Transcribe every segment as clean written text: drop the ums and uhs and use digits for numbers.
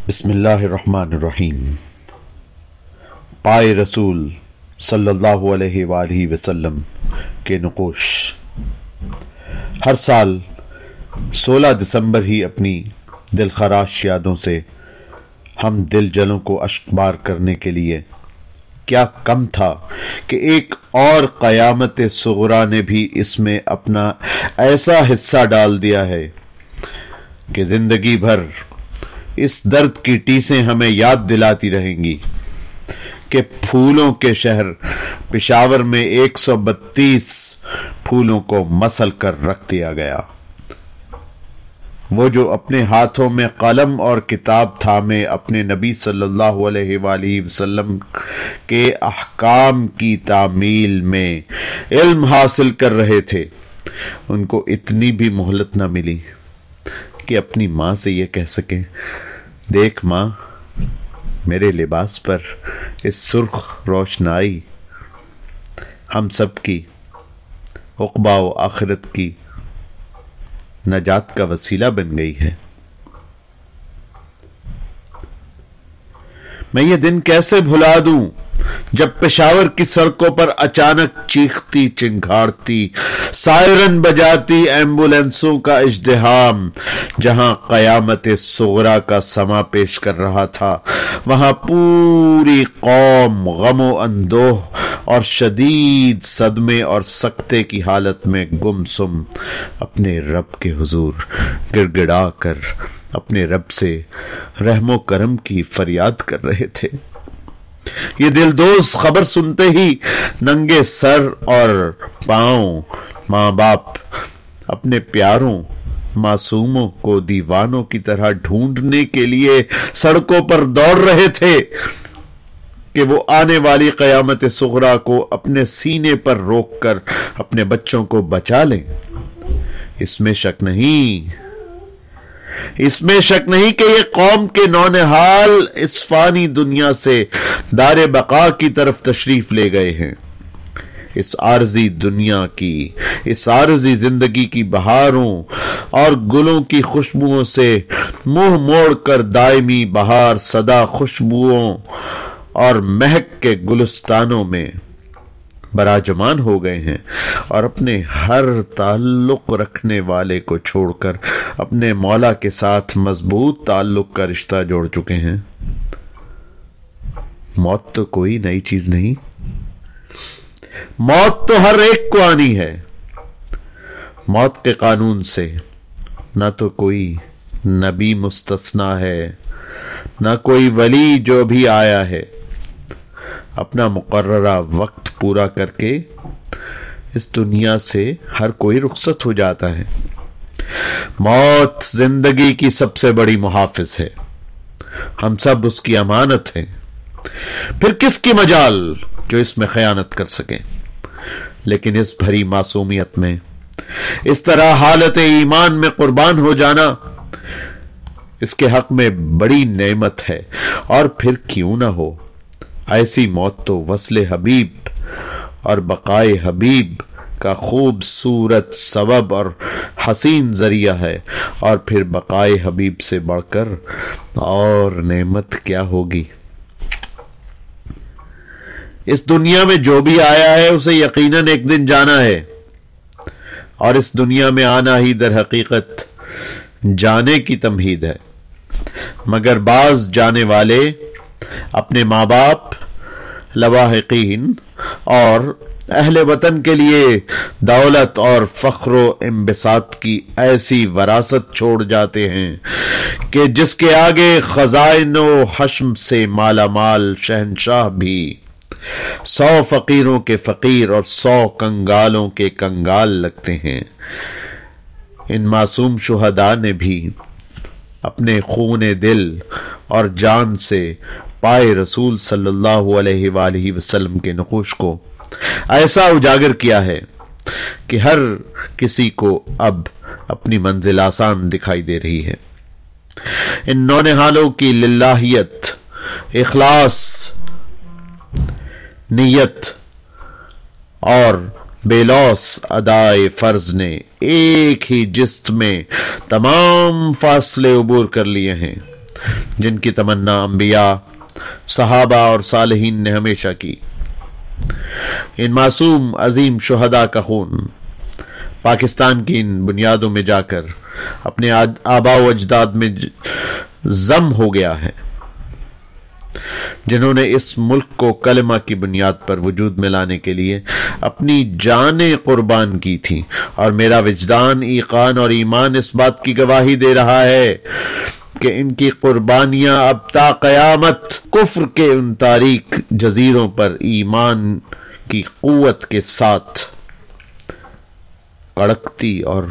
بسم اللہ الرحمن الرحیم۔ پائے رسول صلی اللہ علیہ وآلہ وسلم کے نقوش۔ ہر سال 16 دسمبر ہی اپنی دلخراش یادوں سے ہم دل جلوں کو اشکبار کرنے کے لیے کیا کم تھا کہ ایک اور قیامت صغریٰ نے بھی اس میں اپنا ایسا حصہ ڈال دیا ہے کہ زندگی بھر اس درد کی ٹیسیں ہمیں یاد دلاتی رہیں گی کہ پھولوں کے شہر پشاور میں 132 پھولوں کو مسل کر رکھ دیا گیا۔ وہ جو اپنے ہاتھوں میں قلم اور کتاب تھامے اپنے نبی صلی اللہ علیہ وآلہ وسلم کے احکام کی تعمیل میں علم حاصل کر رہے تھے، ان کو اتنی بھی مہلت نہ ملی کہ اپنی ماں سے یہ کہہ سکیں، دیکھ ماں، میرے لباس پر اس سرخ روشنائی ہم سب کی عقبہ و آخرت کی نجات کا وسیلہ بن گئی ہے۔ میں یہ دن کیسے بھلا دوں جب پشاور کی سڑکوں پر اچانک چیختی چنگھاڑتی سائرن بجاتی ایمبولینسوں کا ازدحام، جہاں قیامت صغریٰ کا سما پیش کر رہا تھا، وہاں پوری قوم غم و اندوہ اور شدید صدمے اور سکتے کی حالت میں گمسم اپنے رب کے حضور گڑ گڑا کر اپنے رب سے رحم و کرم کی فریاد کر رہے تھے۔ یہ دلدوز خبر سنتے ہی ننگے سر اور پاؤں ماں باپ اپنے پیاروں معصوموں کو دیوانوں کی طرح ڈھونڈنے کے لیے سڑکوں پر دوڑ رہے تھے کہ وہ آنے والی قیامت صغریٰ کو اپنے سینے پر روک کر اپنے بچوں کو بچا لیں۔ اس میں شک نہیں کہ یہ قوم کے نونہال اس فانی دنیا سے دار بقا کی طرف تشریف لے گئے ہیں۔ اس عارضی دنیا کی، اس عارضی زندگی کی بہاروں اور گلوں کی خوشبوؤں سے منہ موڑ کر دائمی بہار سدا خوشبوؤں اور مہک کے گلستانوں میں براجمان ہو گئے ہیں اور اپنے ہر تعلق رکھنے والے کو چھوڑ کر اپنے مولا کے ساتھ مضبوط تعلق کا رشتہ جوڑ چکے ہیں۔ موت تو کوئی نئی چیز نہیں، موت تو ہر ایک کو آنی ہے۔ موت کے قانون سے نہ تو کوئی نبی مستثنا ہے، نہ کوئی ولی جو بھی آیا ہے۔ اپنا مقررہ وقت پورا کر کے اس دنیا سے ہر کوئی رخصت ہو جاتا ہے۔ موت زندگی کی سب سے بڑی محافظ ہے، ہم سب اس کی امانت ہیں۔ پھر کس کی مجال جو اس میں خیانت کر سکے؟ لیکن اس بھری معصومیت میں اس طرح حالت ایمان میں قربان ہو جانا اس کے حق میں بڑی نعمت ہے۔ اور پھر کیوں نہ ہو، ایسی موت تو وصل حبیب اور بقائے حبیب کا خوبصورت سبب اور حسین ذریعہ ہے، اور پھر بقائے حبیب سے بڑھ کر اور نعمت کیا ہوگی؟ اس دنیا میں جو بھی آیا ہے اسے یقیناً ایک دن جانا ہے، اور اس دنیا میں آنا ہی در حقیقت جانے کی تمہید ہے۔ مگر بعض جانے والے اپنے ماں باپ، لواحقین اور اہل وطن کے لیے دولت اور فخر و انبساط کی ایسی وراثت چھوڑ جاتے ہیں کہ جس کے آگے خزائن و حشم سے مالا مال شہنشاہ بھی 100 فقیروں کے فقیر اور 100 کنگالوں کے کنگال لگتے ہیں۔ ان معصوم شہداء نے بھی اپنے خون دل اور جان سے پائے رسول صلی اللہ علیہ وآلہ وسلم کے نقوش کو ایسا اجاگر کیا ہے کہ ہر کسی کو اب اپنی منزل آسان دکھائی دے رہی ہے۔ ان نونہالوں کی للہیت، اخلاص، نیت اور بے لوث ادائے فرض نے ایک ہی جست میں تمام فاصلے عبور کر لیے ہیں۔ جن کی تمنا انبیاء، صحابہ اور صالحین نے ہمیشہ کی۔ ان معصوم عظیم شہداء کا خون پاکستان کی ان بنیادوں میں جا کر اپنے آباء و اجداد میں ضم ہو گیا ہے، جنہوں نے اس ملک کو کلمہ کی بنیاد پر وجود میں لانے کے لیے اپنی جانیں قربان کی تھی، اور میرا وجدان، ایقان اور ایمان اس بات کی گواہی دے رہا ہے کہ ان کی قربانیاں اب تا قیامت کفر کے ان تاریک جزیروں پر ایمان کی قوت کے ساتھ کڑکتی اور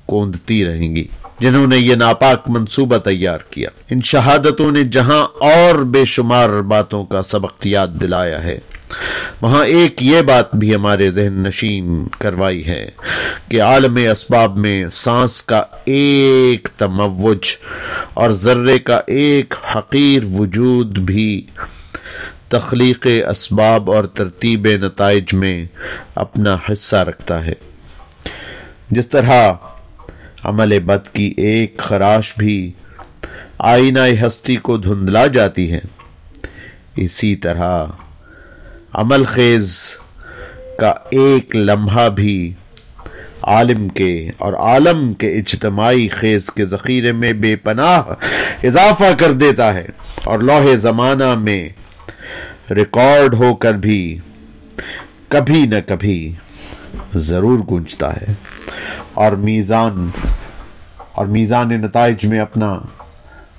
کوندتی رہیں گی، جنہوں نے یہ ناپاک منصوبہ تیار کیا۔ ان شہادتوں نے جہاں اور بے شمار باتوں کا سبق یاد دلایا ہے، وہاں ایک یہ بات بھی ہمارے ذہن نشین کروائی ہے کہ عالم اسباب میں سانس کا ایک تموج اور ذرے کا ایک حقیر وجود بھی تخلیق اسباب اور ترتیب نتائج میں اپنا حصہ رکھتا ہے۔ جس طرح عمل بد کی ایک خراش بھی آئینہ ہستی کو دھندلا جاتی ہے، اسی طرح عمل خیز کا ایک لمحہ بھی عالم کے اور عالم کے اجتماعی خیز کے ذخیرے میں بے پناہ اضافہ کر دیتا ہے، اور لوح زمانہ میں ریکارڈ ہو کر بھی کبھی نہ کبھی ضرور گونجتا ہے، اور میزان نتائج میں اپنا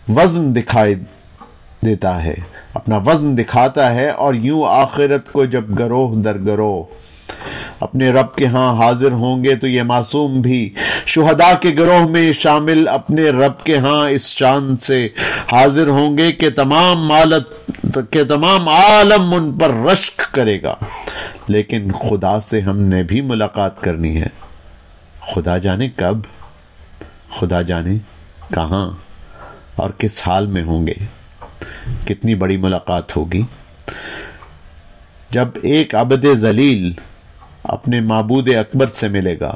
وزن دکھائی دیتا ہے، اپنا وزن دکھاتا ہے، اور یوں آخرت کو جب گروہ در گروہ اپنے رب کے ہاں حاضر ہوں گے تو یہ معصوم بھی شہداء کے گروہ میں شامل اپنے رب کے ہاں اس شان سے حاضر ہوں گے کہ تمام عالم ان پر رشک کرے گا۔ لیکن خدا سے ہم نے بھی ملاقات کرنی ہے، خدا جانے کب، خدا جانے کہاں اور کس حال میں ہوں گے۔ کتنی بڑی ملاقات ہوگی جب ایک عبد ذلیل اپنے معبود اکبر سے ملے گا،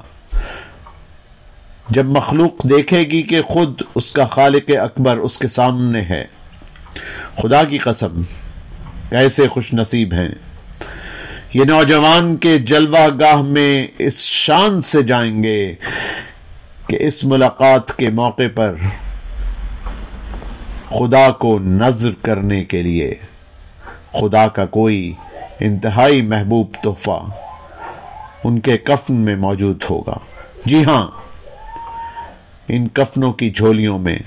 جب مخلوق دیکھے گی کہ خود اس کا خالق اکبر اس کے سامنے ہے۔ خدا کی قسم کیسے خوش نصیب ہیں یہ نوجوان کے جلوہ گاہ میں اس شان سے جائیں گے کہ اس ملاقات کے موقع پر خدا کو نذر کرنے کے لیے خدا کا کوئی انتہائی محبوب تحفہ ان کے کفن میں موجود ہوگا۔ جی ہاں، ان کفنوں کی جھولیوں میں،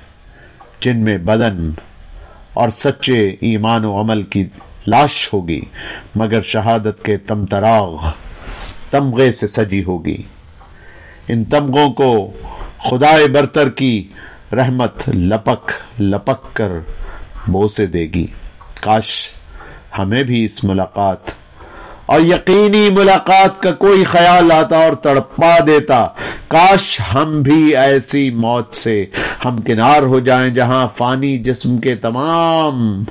جن میں بدن اور سچے ایمان و عمل کی لاش ہوگی مگر شہادت کے تمغے سے سجی ہوگی، ان تمغوں کو خدائے برتر کی رحمت لپک لپک کر بوسے دے گی۔ کاش ہمیں بھی اس ملاقات اور یقینی ملاقات کا کوئی خیال آتا اور تڑپا دیتا۔ کاش ہم بھی ایسی موت سے ہمکنار ہو جائیں جہاں فانی جسم کے تمام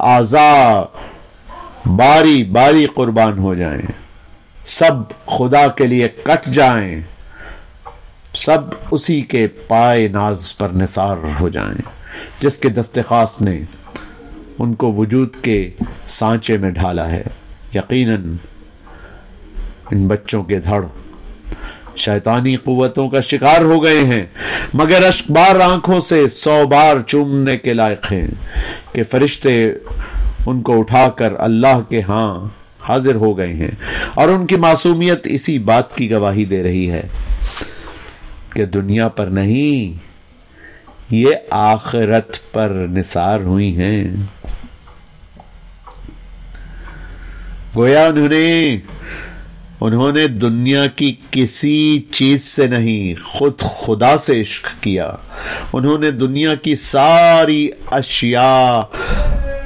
اعضاء باری باری قربان ہو جائیں، سب خدا کے لیے کٹ جائیں، سب اسی کے پائے ناز پر نثار ہو جائیں جس کے دست خاص نے ان کو وجود کے سانچے میں ڈھالا ہے۔ یقیناً ان بچوں کے دھڑ شیطانی قوتوں کا شکار ہو گئے ہیں، مگر اشکبار آنکھوں سے 100 بار چومنے کے لائق ہیں کہ فرشتے ان کو اٹھا کر اللہ کے ہاں حاضر ہو گئے ہیں، اور ان کی معصومیت اسی بات کی گواہی دے رہی ہے کہ دنیا پر نہیں، یہ آخرت پر نثار ہوئی ہیں۔ گویا انہوں نے دنیا کی کسی چیز سے نہیں، خود خدا سے عشق کیا۔ انہوں نے دنیا کی ساری اشیاء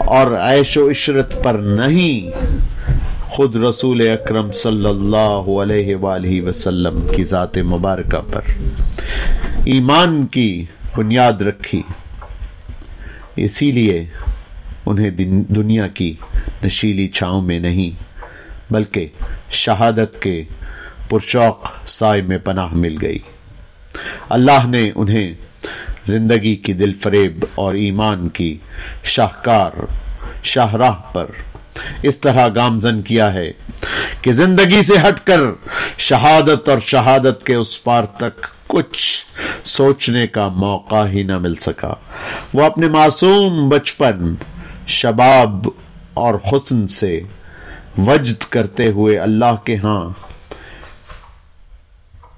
اور عیش و عشرت پر نہیں، خود رسول اکرم صلی اللہ علیہ وآلہ وسلم کی ذات مبارکہ پر ایمان کی بنیاد رکھی۔ اسی لیے انہیں دنیا کی نشیلی چھاؤں میں نہیں بلکہ شہادت کے پرشوق سائے میں پناہ مل گئی۔ اللہ نے انہیں زندگی کی دل فریب اور ایمان کی شاہکار شاہراہ پر اس طرح گامزن کیا ہے کہ زندگی سے ہٹ کر شہادت اور شہادت کے اس پار تک کچھ سوچنے کا موقع ہی نہ مل سکا۔ وہ اپنے معصوم بچپن، شباب اور حسن سے وجد کرتے ہوئے اللہ کے ہاں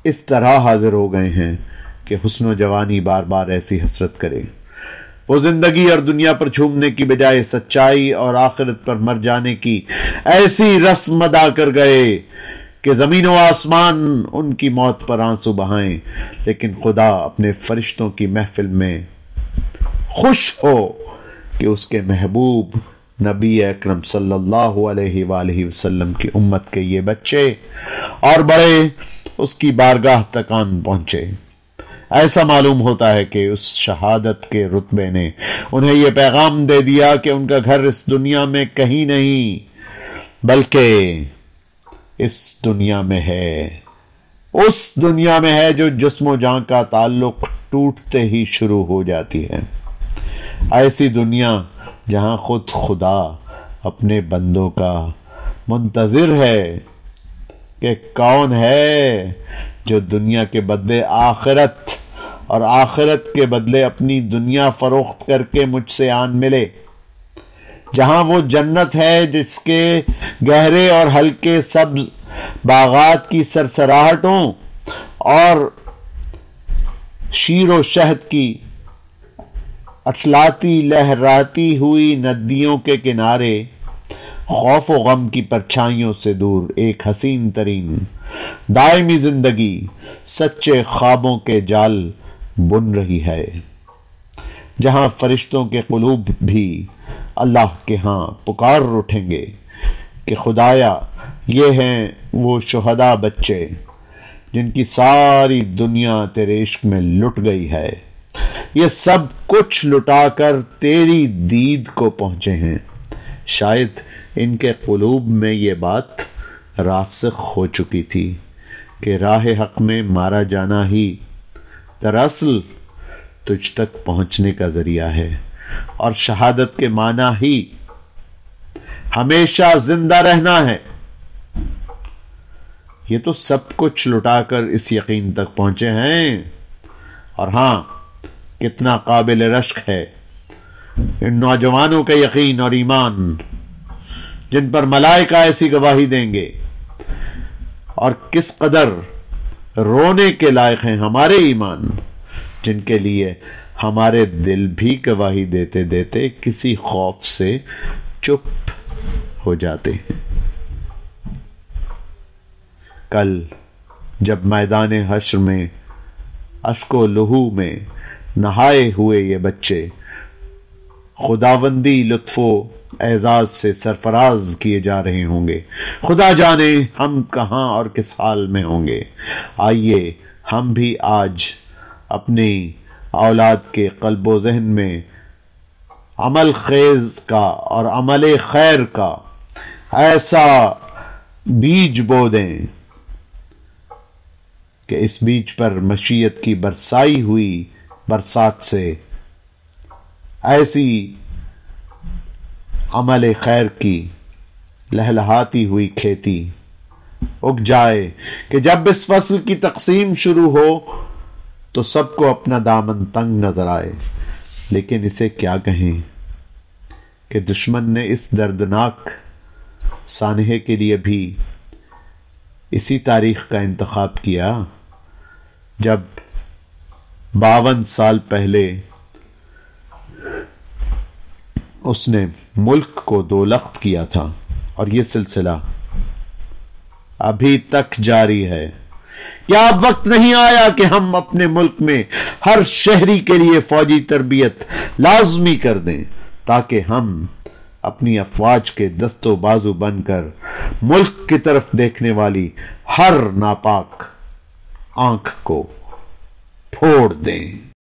اس طرح حاضر ہو گئے ہیں کہ حسن و جوانی بار بار ایسی حسرت کرے۔ وہ زندگی اور دنیا پر جھومنے کی بجائے سچائی اور آخرت پر مر جانے کی ایسی رسم ادا کر گئے کہ زمین و آسمان ان کی موت پر آنسو بہائیں، لیکن خدا اپنے فرشتوں کی محفل میں خوش ہو کہ اس کے محبوب نبی اکرم صلی اللہ علیہ وآلہ وسلم کی امت کے یہ بچے اور بڑے اس کی بارگاہ تک آن پہنچے۔ ایسا معلوم ہوتا ہے کہ اس شہادت کے رتبے نے انہیں یہ پیغام دے دیا کہ ان کا گھر اس دنیا میں کہیں نہیں بلکہ اس دنیا میں ہے، اس دنیا میں ہے جو جسم و جان کا تعلق ٹوٹتے ہی شروع ہو جاتی ہے۔ ایسی دنیا جہاں خود خدا اپنے بندوں کا منتظر ہے کہ کون ہے جو دنیا کے بدلے آخرت اور آخرت کے بدلے اپنی دنیا فروخت کر کے مجھ سے آن ملے، جہاں وہ جنت ہے جس کے گہرے اور ہلکے سبز باغات کی سرسراہٹوں اور شیر و شہد کی اچھلاتی لہراتی ہوئی ندیوں کے کنارے خوف و غم کی پرچھائیوں سے دور ایک حسین ترین دائمی زندگی سچے خوابوں کے جال بن رہی ہے، جہاں فرشتوں کے قلوب بھی اللہ کے ہاں پکار اٹھیں گے کہ خدایا یہ ہیں وہ شہداء بچے جن کی ساری دنیا تیرے عشق میں لٹ گئی ہے، یہ سب کچھ لٹا کر تیری دید کو پہنچے ہیں۔ شاید ان کے قلوب میں یہ بات راسخ ہو چکی تھی کہ راہ حق میں مارا جانا ہی دراصل تجھ تک پہنچنے کا ذریعہ ہے، اور شہادت کے معنی ہی ہمیشہ زندہ رہنا ہے۔ یہ تو سب کچھ لٹا کر اس یقین تک پہنچے ہیں، اور ہاں کتنا قابل رشک ہے ان نوجوانوں کا یقین اور ایمان جن پر ملائکہ ایسی گواہی دیں گے، اور کس قدر رونے کے لائق ہیں ہمارے ایمان جن کے لیے ہمارے دل بھی گواہی دیتے دیتے کسی خوف سے چپ ہو جاتے ہیں۔ کل جب میدان حشر میں اشک و لہو میں نہائے ہوئے یہ بچے خداوندی لطف و اعزاز سے سرفراز کیے جا رہے ہوں گے، خدا جانے ہم کہاں اور کس حال میں ہوں گے۔ آئیے ہم بھی آج اپنی اولاد کے قلب و ذہن میں عمل خیز کا اور عمل خیر کا ایسا بیج بو دیں کہ اس بیج پر مشیت کی برسائی ہوئی برسات سے ایسی عمل خیر کی لہلہاتی ہوئی کھیتی اگ جائے کہ جب اس فصل کی تقسیم شروع ہو تو سب کو اپنا دامن تنگ نظر آئے، لیکن اسے کیا کہیں کہ دشمن نے اس دردناک سانحے کے لیے بھی اسی تاریخ کا انتخاب کیا جب 52 سال پہلے اس نے ملک کو دولخت کیا تھا، اور یہ سلسلہ ابھی تک جاری ہے۔ کیا اب وقت نہیں آیا کہ ہم اپنے ملک میں ہر شہری کے لیے فوجی تربیت لازمی کر دیں تاکہ ہم اپنی افواج کے دست و بازو بن کر ملک کی طرف دیکھنے والی ہر ناپاک آنکھ کو پھوڑ دیں؟